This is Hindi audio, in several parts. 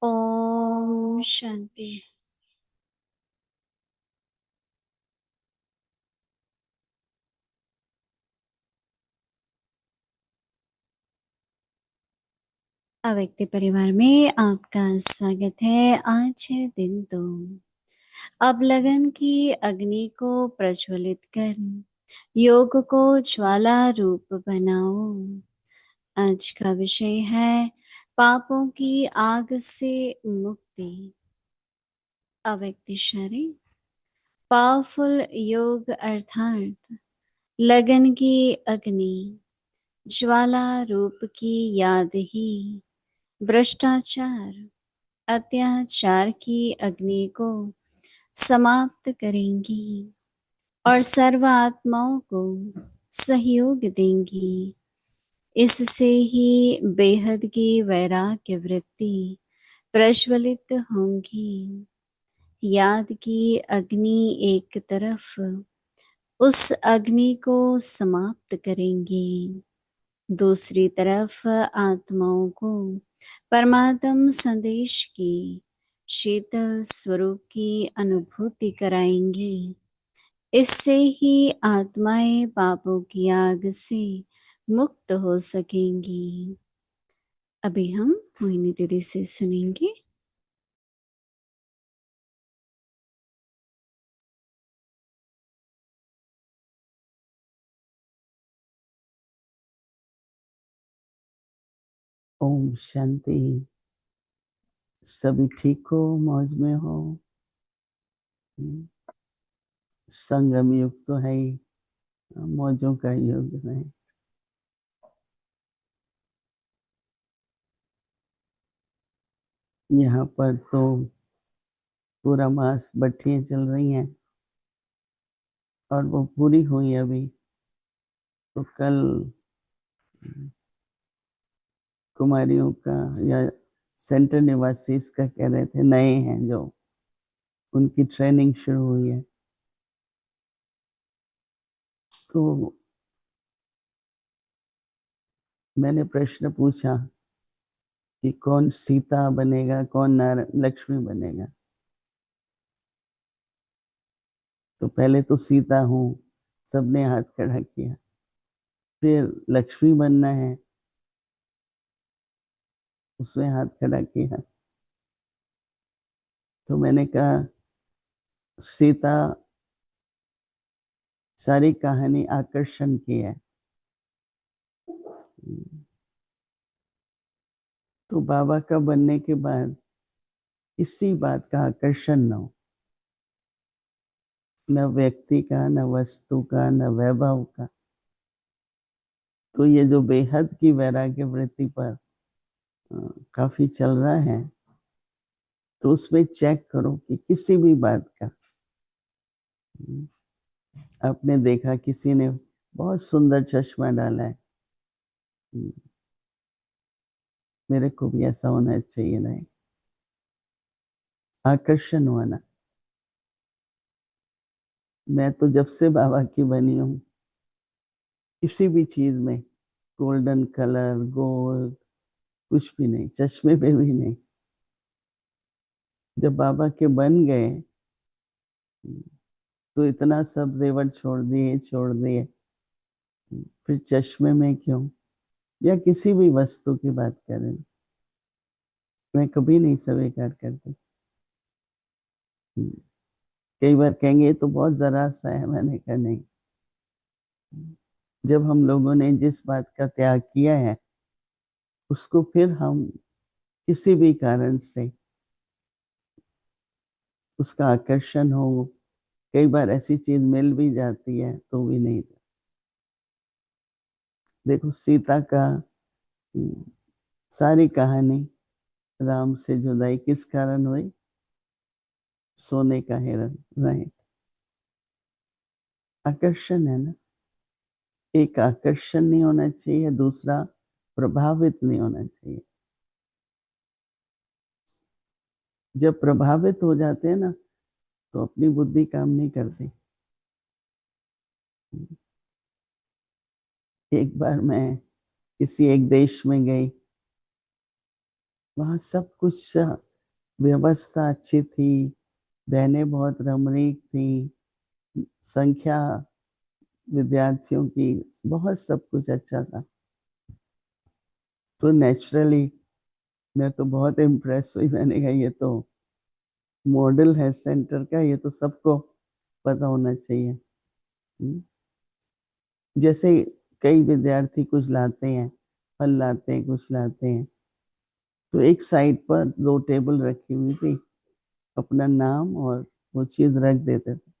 ओम शांति। अव्यक्त परिवार में आपका स्वागत है। आज है दिन 2। अब लगन की अग्नि को प्रज्वलित कर योग को ज्वाला रूप बनाओ। आज का विषय है पापों की आग से मुक्ति। अव्यक्त शरीर पावरफुल योग अर्थात लगन की अग्नि ज्वाला रूप की याद ही भ्रष्टाचार अत्याचार की अग्नि को समाप्त करेंगी और सर्व आत्माओं को सहयोग देंगी। इससे ही बेहद की वैराग्य वृत्ति प्रज्वलित होंगी। याद की अग्नि एक तरफ उस अग्नि को समाप्त करेंगी, दूसरी तरफ आत्माओं को परमात्म संदेश की शीतल स्वरूप की अनुभूति कराएंगे। इससे ही आत्माएं पापों की आग से मुक्त हो सकेंगी। अभी हम मोहिनी दीदी से सुनेंगे। ओम शांति। सभी ठीक हो, मौज में हो। संगम युग तो है ही, मौजों का युग है। यहाँ पर तो पूरा मास भट्टियां चल रही हैं और वो पूरी हुई अभी। तो कल कुमारियों का या सेंटर निवासी का कह रहे थे, नए हैं जो, उनकी ट्रेनिंग शुरू हुई है। तो मैंने प्रश्न पूछा कि कौन सीता बनेगा, कौन लक्ष्मी बनेगा। तो पहले तो सीता हूँ, सबने हाथ खड़ा किया। फिर लक्ष्मी बनना है, उसमें हाथ खड़ा किया। तो मैंने कहा सीता सारी कहानी आकर्षण की है। तो बाबा का बनने के बाद किसी बात का आकर्षण न हो, न व्यक्ति का, न वस्तु का, न वैभव का। तो ये जो बेहद की वैराग्य वृत्ति पर काफी चल रहा है, तो उसमें चेक करो कि किसी भी बात का। आपने देखा किसी ने बहुत सुंदर चश्मा डाला है, मेरे को भी ऐसा होना चाहिए, नहीं आकर्षण होना। मैं तो जब से बाबा की बनी हूँ, किसी भी चीज में गोल्डन कलर, गोल्ड, कुछ भी नहीं, चश्मे पे भी नहीं। जब बाबा के बन गए तो इतना सब जेवर छोड़ दिए। फिर चश्मे में क्यों, या किसी भी वस्तु की बात करें, मैं कभी नहीं स्वीकार करती। कई बार कहेंगे ये तो बहुत जरा सा है, मैंने कहा नहीं। जब हम लोगों ने जिस बात का त्याग किया है, उसको फिर हम किसी भी कारण से उसका आकर्षण हो, कई बार ऐसी चीज मिल भी जाती है तो भी नहीं। देखो सीता का सारी कहानी, राम से जुदाई किस कारण हुई? सोने का हिरण, राइट। आकर्षण है ना। एक आकर्षण नहीं होना चाहिए, दूसरा प्रभावित नहीं होना चाहिए। जब प्रभावित हो जाते हैं ना, तो अपनी बुद्धि काम नहीं करती। एक बार मैं किसी एक देश में गई, वहां सब कुछ व्यवस्था अच्छी थी, बहनें बहुत रमणीक थी, संख्या विद्यार्थियों की बहुत सब कुछ अच्छा था। तो नेचुरली मैं तो बहुत इम्प्रेस हुई। मैंने कहा ये तो मॉडल है सेंटर का, ये तो सबको पता होना चाहिए। जैसे कई विद्यार्थी कुछ लाते हैं, फल लाते हैं, कुछ लाते हैं, तो एक साइड पर 2 टेबल रखी हुई थी, अपना नाम और वो चीज रख देते थे।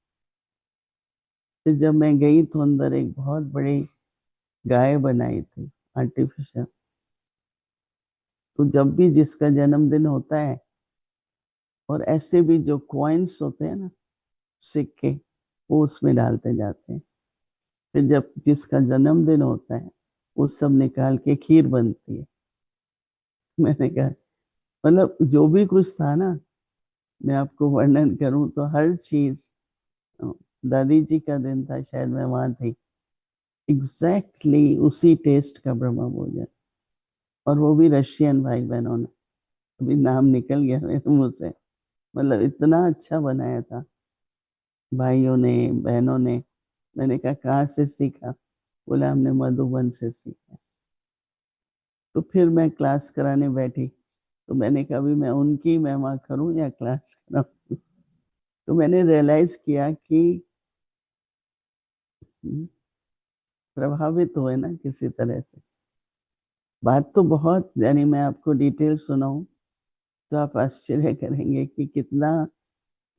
फिर जब मैं गई तो अंदर एक बहुत बड़ी गाय बनाई थी, आर्टिफिशियल। तो जब भी जिसका जन्मदिन होता है, और ऐसे भी जो कॉइन्स होते हैं ना, सिक्के, वो उसमें डालते जाते हैं। फिर जब जिसका जन्मदिन होता है, वो सब निकाल के खीर बनती है। मैंने कहा मतलब जो भी कुछ था ना, मैं आपको वर्णन करूं तो हर चीज, दादी जी का दिन था, शायद मैं वहां थी, एग्जैक्टली उसी टेस्ट का ब्रह्म भोजन। और वो भी रशियन भाई बहनों ने, अभी नाम निकल गया मेरे मुंह से, मतलब इतना अच्छा बनाया था भाइयों ने, बहनों ने। मैंने कहा कहाँ से सीखा? बोला हमने मधुबन से सीखा। तो फिर मैं क्लास कराने बैठी, तो मैंने कहा अभी मैं उनकी महिमा करूं या क्लास कराऊं? तो मैंने रियलाइज किया कि प्रभावित हुए ना किसी तरह से। बात तो बहुत, यानी मैं आपको डिटेल सुनाऊं तो आप आश्चर्य करेंगे कि कितना।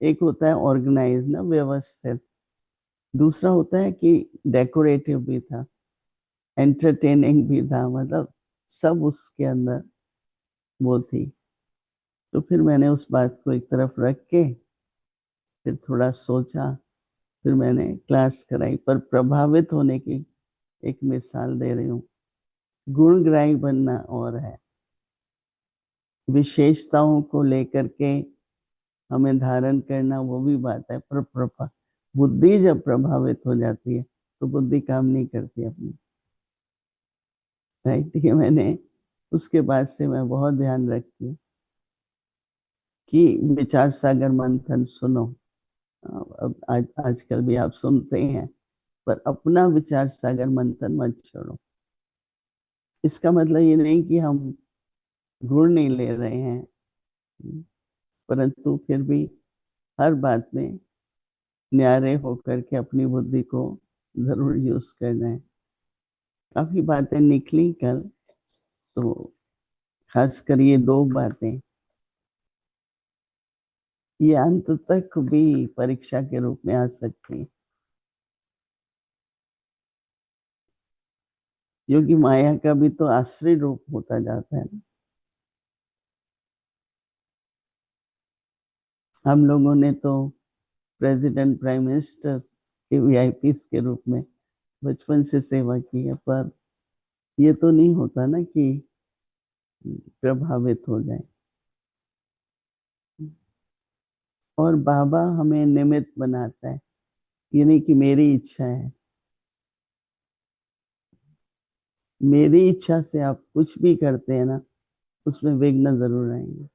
एक होता है ऑर्गेनाइज ना, व्यवस्थित। दूसरा होता है कि डेकोरेटिव भी था, एंटरटेनिंग भी था, मतलब सब उसके अंदर वो थी। तो फिर मैंने उस बात को एक तरफ रख के फिर थोड़ा सोचा, फिर मैंने क्लास कराई। पर प्रभावित होने की एक मिसाल दे रही हूँ। गुणग्राही बनना और है, विशेषताओं को लेकर के हमें धारण करना वो भी बात है, पर बुद्धि जब प्रभावित हो जाती है तो बुद्धि काम नहीं करती अपनी। राइट, ये मैंने उसके बाद से मैं बहुत ध्यान रखती हूँ कि विचार सागर मंथन सुनो। अब आजकल भी आप सुनते हैं, पर अपना विचार सागर मंथन मत छोड़ो। इसका मतलब ये नहीं कि हम गुण नहीं ले रहे हैं, परंतु फिर भी हर बात में न्यारे होकर के अपनी बुद्धि को जरूर यूज करना है। काफी बातें निकली कल, तो खासकर ये 2 बातें, ये अंत तक भी परीक्षा के रूप में आ सकती है। क्योंकि माया का भी तो आश्रय रूप होता जाता है ना। हम लोगों ने तो प्रेसिडेंट, प्राइम मिनिस्टर के वीआईपीस के रूप में बचपन से सेवा की है, पर ये तो नहीं होता ना कि प्रभावित हो जाए। और बाबा हमें निमित्त बनाता है, ये नहीं कि मेरी इच्छा है। मेरी इच्छा से आप कुछ भी करते हैं ना, उसमें विघ्न जरूर आएंगे।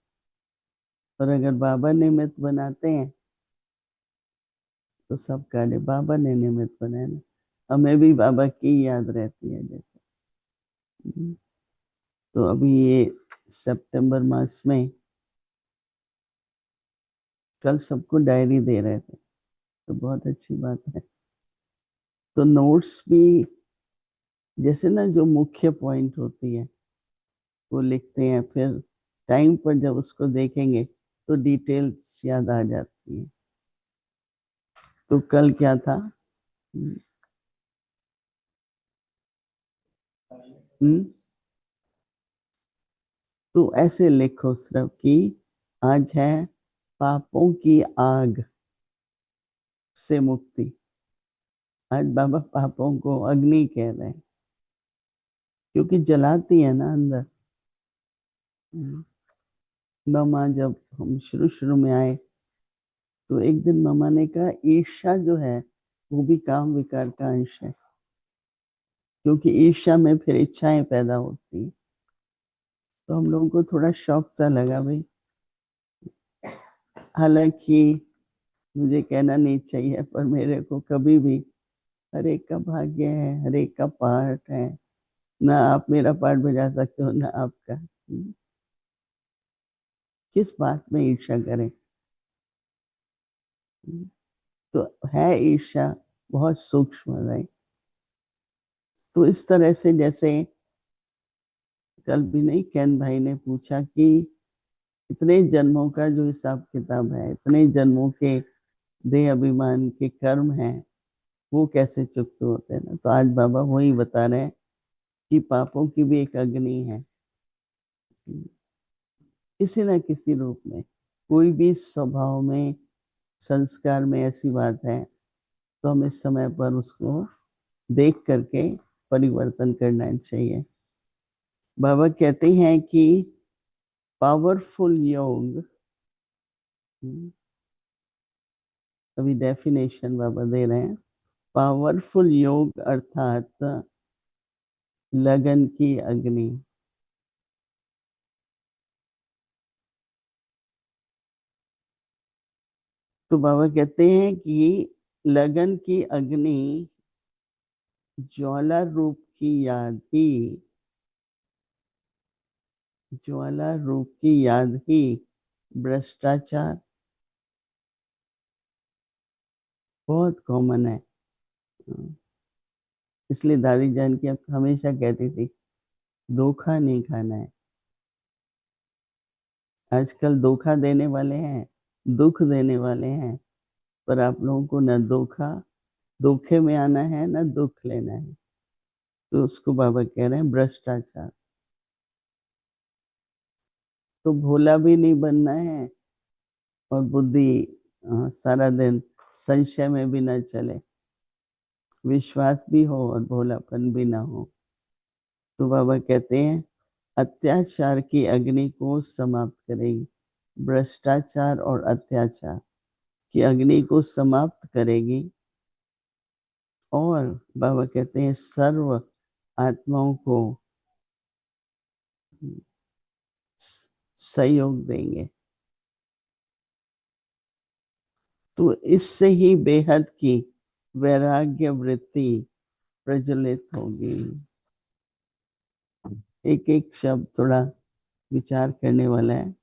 और अगर बाबा निमित्त बनाते हैं तो सब कार्य बाबा ने निमित्त बनाए ना। हमें भी बाबा की याद रहती है जैसे। तो अभी ये सितंबर मास में कल सबको डायरी दे रहे थे, तो बहुत अच्छी बात है। तो नोट्स भी जैसे ना, जो मुख्य पॉइंट होती है वो लिखते हैं, फिर टाइम पर जब उसको देखेंगे तो डिटेल्स याद आ जाती है। तो कल क्या था? हम्म, तो ऐसे लिखो सिर्फ कि आज है पापों की आग से मुक्ति। आज बाबा पापों को अग्नि कह रहे हैं, क्योंकि जलाती है ना अंदर। मामा जब हम शुरू शुरू में आए, तो एक दिन मामा ने कहा ईर्ष्या जो है वो भी काम विकार का अंश है, क्योंकि ईर्ष्या में फिर इच्छाएं पैदा होती हैं। तो हम लोगों को थोड़ा शौक सा लगा भाई, हालांकि मुझे कहना नहीं चाहिए, पर मेरे को कभी भी हर एक का भाग्य है, हर एक का पार्ट है। ना आप मेरा पार्ट बजा सकते हो, ना आपका। किस बात में ईर्ष्या करें? तो है ईर्ष्या बहुत सूक्ष्म, राइट? तो इस तरह से, जैसे कल भी नहीं कैन भाई ने पूछा कि इतने जन्मों का जो हिसाब किताब है, इतने जन्मों के देह अभिमान के कर्म हैं, वो कैसे चुकते होते हैं ना। तो आज बाबा वही बता रहे हैं कि पापों की भी एक अग्नि है, किसी न किसी रूप में। कोई भी स्वभाव में, संस्कार में ऐसी बात है, तो हमें समय पर उसको देख करके परिवर्तन करना चाहिए। बाबा कहते हैं कि पावरफुल योग, अभी डेफिनेशन बाबा दे रहे हैं। पावरफुल योग अर्थात लगन की अग्नि। तो बाबा कहते हैं कि लगन की अग्नि ज्वाला रूप की याद ही, ज्वाला रूप की याद ही भ्रष्टाचार बहुत कॉमन है। इसलिए दादी जान की अब हमेशा कहती थी धोखा नहीं खाना है। आजकल धोखा देने वाले हैं, दुख देने वाले हैं, पर आप लोगों को न धोखा, धोखे में आना है, न दुख लेना है। तो उसको बाबा कह रहे हैं भ्रष्टाचार। तो भोला भी नहीं बनना है, और बुद्धि सारा दिन संशय में भी न चले, विश्वास भी हो और भोलापन भी ना हो। तो बाबा कहते हैं अत्याचार की अग्नि को समाप्त करेगी, भ्रष्टाचार और अत्याचार की अग्नि को समाप्त करेगी। और बाबा कहते हैं सर्व आत्माओं को सहयोग देंगे। तो इससे ही बेहद की वैराग्य वृत्ति प्रज्वलित होगी। एक एक शब्द थोड़ा विचार करने वाला है,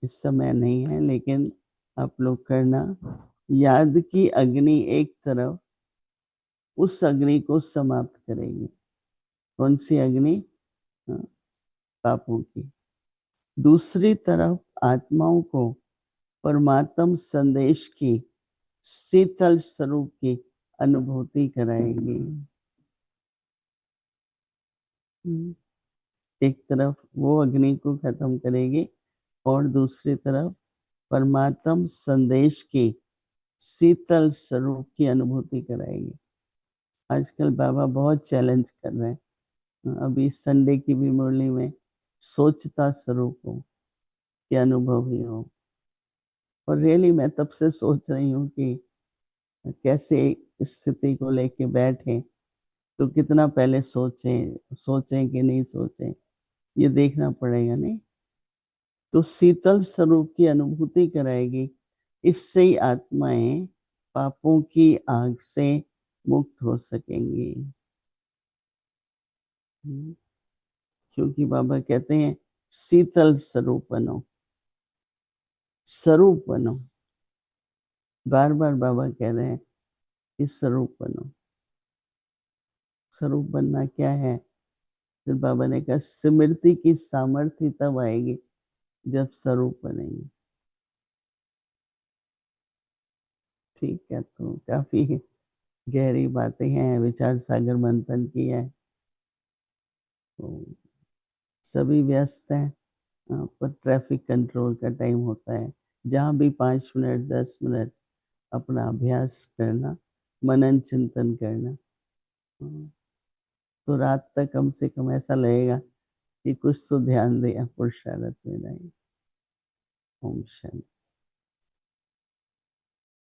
इस समय नहीं है, लेकिन आप लोग करना। याद की अग्नि एक तरफ उस अग्नि को समाप्त करेगी। कौन सी अग्नि? हाँ, पापों की। दूसरी तरफ आत्माओं को परमात्म संदेश की शीतल स्वरूप की अनुभूति कराएगी। एक तरफ वो अग्नि को खत्म करेगी, और दूसरी तरफ परमात्म संदेश की शीतल स्वरूप की अनुभूति कराएगी। आजकल बाबा बहुत चैलेंज कर रहे हैं। अभी संडे की भी मुरली में सोचता स्वरूप हो कि अनुभव ही हो। और रियली मैं तब से सोच रही हूँ कि कैसे स्थिति को लेके बैठे, तो कितना पहले सोचें कि नहीं सोचें, ये देखना पड़ेगा नहीं। तो शीतल स्वरूप की अनुभूति कराएगी। इससे ही आत्माएं पापों की आग से मुक्त हो सकेंगी। क्योंकि बाबा कहते हैं शीतल स्वरूप बनो, स्वरूप बनो। बार बार बाबा कह रहे हैं इस स्वरूप बनो। स्वरूप बनना क्या है? फिर बाबा ने कहा स्मृति की सामर्थ्य तब आएगी जब स्वरूप बनेगी। ठीक है, तो काफी गहरी बातें हैं, विचार सागर मंथन की है। तो सभी व्यस्त हैं, पर ट्रैफिक कंट्रोल का टाइम होता है, जहाँ भी 5 मिनट 10 मिनट अपना अभ्यास करना, मनन चिंतन करना। तो रात तक कम से कम ऐसा लगेगा कि कुछ तो ध्यान दिया, पुरुषार्थ में नहीं। ओम शांति।